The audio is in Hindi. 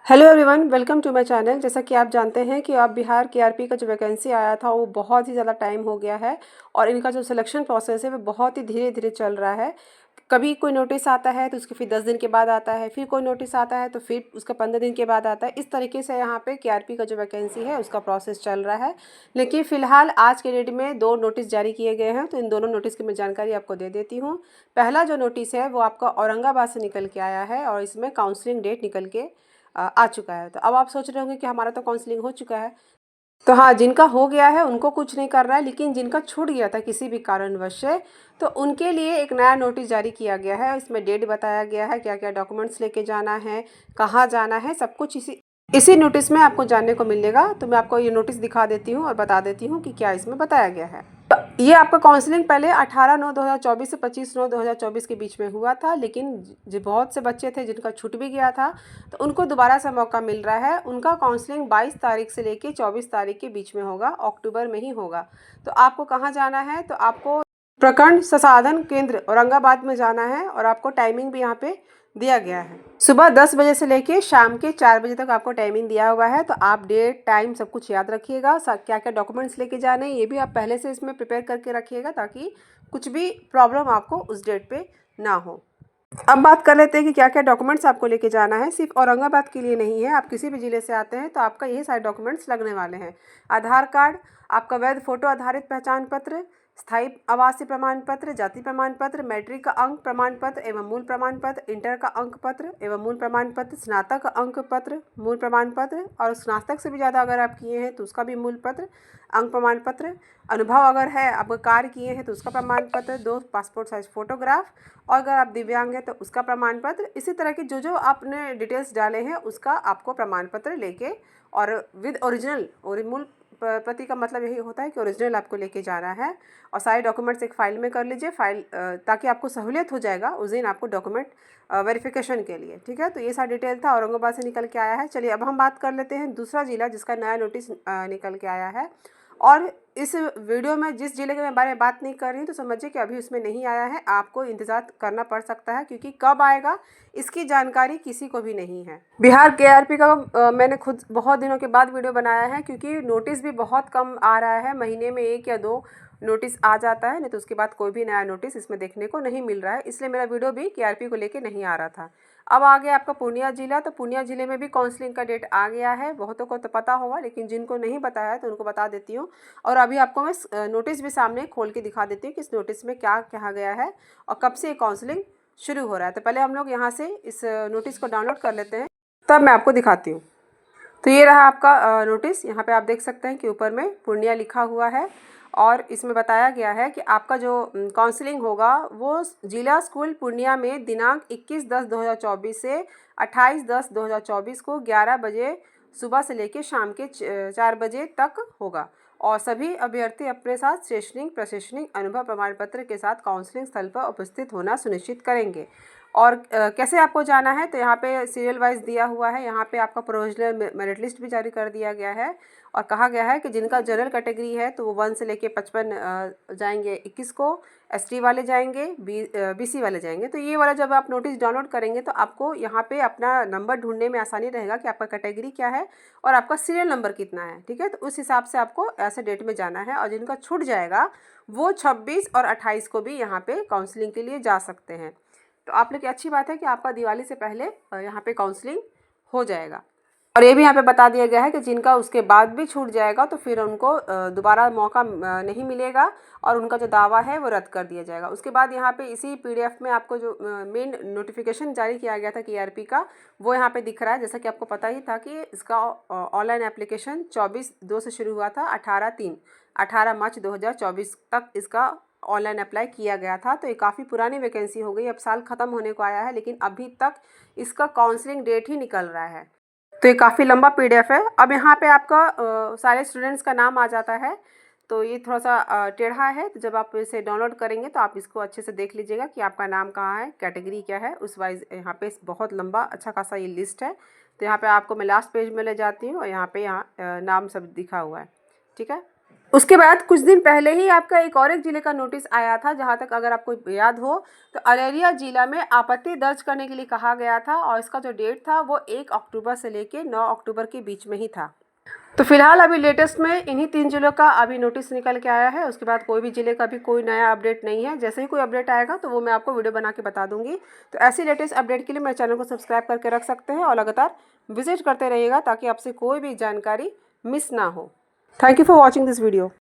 Hello everyone, welcome to my channel. जैसा कि आप जानते हैं कि आप बिहार केआरपी का जो वैकेंसी आया था वो बहुत ही ज़्यादा टाइम हो गया है और इनका जो सिलेक्शन प्रोसेस है वो बहुत ही धीरे धीरे चल रहा है। कभी कोई नोटिस आता है तो उसके फिर 10 दिन के बाद आता है, फिर कोई नोटिस आता है तो फिर उसका 15 दिन के बाद आता है। इस तरीके से यहाँ पे केआरपी का जो वैकेंसी है उसका प्रोसेस चल रहा है। लेकिन फ़िलहाल आज के डेट में 2 नोटिस जारी किए गए हैं, तो इन दोनों नोटिस की मैं जानकारी आपको दे देती हूँ। पहला जो नोटिस है वो आपका औरंगाबाद से निकल के आया है और इसमें काउंसलिंग डेट निकल के आ चुका है। तो अब आप सोच रहे होंगे कि हमारा तो काउंसलिंग हो चुका है। तो हाँ, जिनका हो गया है उनको कुछ नहीं करना है, लेकिन जिनका छूट गया था किसी भी कारणवश से, तो उनके लिए एक नया नोटिस जारी किया गया है। इसमें डेट बताया गया है, क्या क्या डॉक्यूमेंट्स लेके जाना है, कहाँ जाना है, सब कुछ इसी इसी नोटिस में आपको जानने को मिलेगा। तो मैं आपको ये नोटिस दिखा देती हूँ और बता देती हूँ कि क्या इसमें बताया गया है। तो ये आपका काउंसलिंग पहले 18/9/2024 से 25/9/2024 के बीच में हुआ था, लेकिन जो बहुत से बच्चे थे जिनका छूट भी गया था, तो उनको दोबारा से मौका मिल रहा है। उनका काउंसलिंग 22 तारीख से लेके 24 तारीख के बीच में होगा, अक्टूबर में ही होगा। तो आपको कहाँ जाना है? तो आपको प्रखंड संसाधन केंद्र औरंगाबाद में जाना है और आपको टाइमिंग भी यहाँ पे दिया गया है। सुबह 10 बजे से लेके शाम के 4 बजे तक आपको टाइमिंग दिया हुआ है। तो आप डेट टाइम सब कुछ याद रखिएगा। क्या क्या डॉक्यूमेंट्स लेके जाने हैं ये भी आप पहले से इसमें प्रिपेयर करके रखिएगा, ताकि कुछ भी प्रॉब्लम आपको उस डेट पे ना हो। अब बात कर लेते हैं कि क्या क्या डॉक्यूमेंट्स आपको लेके जाना है। सिर्फ औरंगाबाद के लिए नहीं है, आप किसी भी ज़िले से आते हैं तो आपका यही सारे डॉक्यूमेंट्स लगने वाले हैं। आधार कार्ड, आपका वैध फोटो आधारित पहचान पत्र, स्थायी आवासीय प्रमाण पत्र, जाति प्रमाण पत्र, मैट्रिक का अंक प्रमाण पत्र एवं मूल प्रमाण पत्र, इंटर का अंक पत्र एवं मूल प्रमाण पत्र, स्नातक का अंक पत्र, मूल प्रमाण पत्र, और स्नातक से भी ज़्यादा अगर आप किए हैं तो उसका भी मूल पत्र, अंक प्रमाण पत्र, अनुभव अगर है आप कार्य किए हैं तो उसका प्रमाण पत्र, 2 पासपोर्ट साइज फोटोग्राफ, और अगर आप दिव्यांग हैं तो उसका प्रमाण पत्र। इसी तरह के जो जो आपने डिटेल्स डाले हैं उसका आपको प्रमाण पत्र लेके और विद ओरिजिनल, और मूल प्रति का मतलब यही होता है कि ओरिजिनल आपको लेके जाना है। और सारे डॉक्यूमेंट्स एक फ़ाइल में कर लीजिए, फाइल ताकि आपको सहूलियत हो जाएगा उस दिन आपको डॉक्यूमेंट वेरिफिकेशन के लिए। ठीक है, तो ये सारा डिटेल था, औरंगाबाद से निकल के आया है। चलिए अब हम बात कर लेते हैं दूसरा ज़िला जिसका नया नोटिस निकल के आया है। और इस वीडियो में जिस ज़िले के बारे में बात नहीं कर रही हूँ तो समझिए कि अभी उसमें नहीं आया है, आपको इंतज़ार करना पड़ सकता है, क्योंकि कब आएगा इसकी जानकारी किसी को भी नहीं है। बिहार केआरपी का मैंने खुद बहुत दिनों के बाद वीडियो बनाया है, क्योंकि नोटिस भी बहुत कम आ रहा है। महीने में 1 या 2 नोटिस आ जाता है, नहीं तो उसके बाद कोई भी नया नोटिस इसमें देखने को नहीं मिल रहा है। इसलिए मेरा वीडियो भी केआरपी को लेके नहीं आ रहा था। अब आ गया आपका पूर्णिया जिला। तो पूर्णिया जिले में भी काउंसलिंग का डेट आ गया है। बहुतों को तो पता होगा, लेकिन जिनको नहीं पता है तो उनको बता देती हूँ। और अभी आपको मैं नोटिस भी सामने खोल के दिखा देती हूँ कि इस नोटिस में क्या कहा गया है और कब से काउंसलिंग शुरू हो रहा है। तो पहले हम लोग यहाँ से इस नोटिस को डाउनलोड कर लेते हैं, तब मैं आपको दिखाती हूँ। तो ये रहा आपका नोटिस। यहाँ पे आप देख सकते हैं कि ऊपर में पूर्णिया लिखा हुआ है और इसमें बताया गया है कि आपका जो काउंसलिंग होगा वो जिला स्कूल पूर्णिया में दिनांक 21/10/2024 से 28/10/2024 को 11 बजे सुबह से लेकर शाम के 4 बजे तक होगा। और सभी अभ्यर्थी अपने साथ शैक्षणिक प्रशैक्षणिक अनुभव प्रमाण पत्र के साथ काउंसलिंग स्थल पर उपस्थित होना सुनिश्चित करेंगे। और कैसे आपको जाना है, तो यहाँ पे सीरियल वाइज दिया हुआ है। यहाँ पे आपका प्रोविजनल मेरिट लिस्ट भी जारी कर दिया गया है और कहा गया है कि जिनका जनरल कैटेगरी है तो वो 1 से लेके 55 जाएंगे 21 को, एसटी वाले जाएंगे, बीसी वाले जाएंगे। तो ये वाला जब आप नोटिस डाउनलोड करेंगे तो आपको यहाँ पे अपना नंबर ढूंढने में आसानी रहेगा कि आपका कैटेगरी क्या है और आपका सीरियल नंबर कितना है। ठीक है, तो उस हिसाब से आपको ऐसे डेट में जाना है। और जिनका छूट जाएगा वो 26 और 28 को भी यहाँ पे काउंसलिंग के लिए जा सकते हैं। तो आप लोग की अच्छी बात है कि आपका दिवाली से पहले यहाँ पे काउंसलिंग हो जाएगा। और ये भी यहाँ पे बता दिया गया है कि जिनका उसके बाद भी छूट जाएगा तो फिर उनको दोबारा मौका नहीं मिलेगा और उनका जो दावा है वो रद्द कर दिया जाएगा। उसके बाद यहाँ पे इसी पीडीएफ में आपको जो मेन नोटिफिकेशन जारी किया गया था केआरपी का, वो यहाँ पे दिख रहा है। जैसा कि आपको पता ही था कि इसका ऑनलाइन एप्लीकेशन 24/2 से शुरू हुआ था, 18 मार्च 2024 तक इसका ऑनलाइन अप्लाई किया गया था। तो ये काफ़ी पुरानी वैकेंसी हो गई, अब साल ख़त्म होने को आया है, लेकिन अभी तक इसका काउंसलिंग डेट ही निकल रहा है। तो ये काफ़ी लंबा पीडीएफ है। अब यहाँ पे आपका सारे स्टूडेंट्स का नाम आ जाता है। तो ये थोड़ा सा टेढ़ा है, तो जब आप इसे डाउनलोड करेंगे तो आप इसको अच्छे से देख लीजिएगा कि आपका नाम कहाँ है, कैटेगरी क्या है, उस वाइज यहाँ पे बहुत लंबा अच्छा खासा ये लिस्ट है। तो यहाँ पे आपको मैं लास्ट पेज में ले जाती हूँ और यहाँ पे नाम सब दिखा हुआ है। ठीक है, उसके बाद कुछ दिन पहले ही आपका एक ज़िले का नोटिस आया था, जहां तक अगर आपको याद हो तो अररिया ज़िला में आपत्ति दर्ज करने के लिए कहा गया था, और इसका जो डेट था वो 1 अक्टूबर से लेके 9 अक्टूबर के बीच में ही था। तो फिलहाल अभी लेटेस्ट में इन्हीं 3 ज़िलों का अभी नोटिस निकल के आया है। उसके बाद कोई भी ज़िले का भी कोई नया अपडेट नहीं है। जैसे ही कोई अपडेट आएगा तो वो मैं आपको वीडियो बना के बता दूंगी। तो ऐसी लेटेस्ट अपडेट के लिए मेरे चैनल को सब्सक्राइब करके रख सकते हैं और लगातार विजिट करते रहिएगा, ताकि आपसे कोई भी जानकारी मिस ना हो। Thank you for watching this video.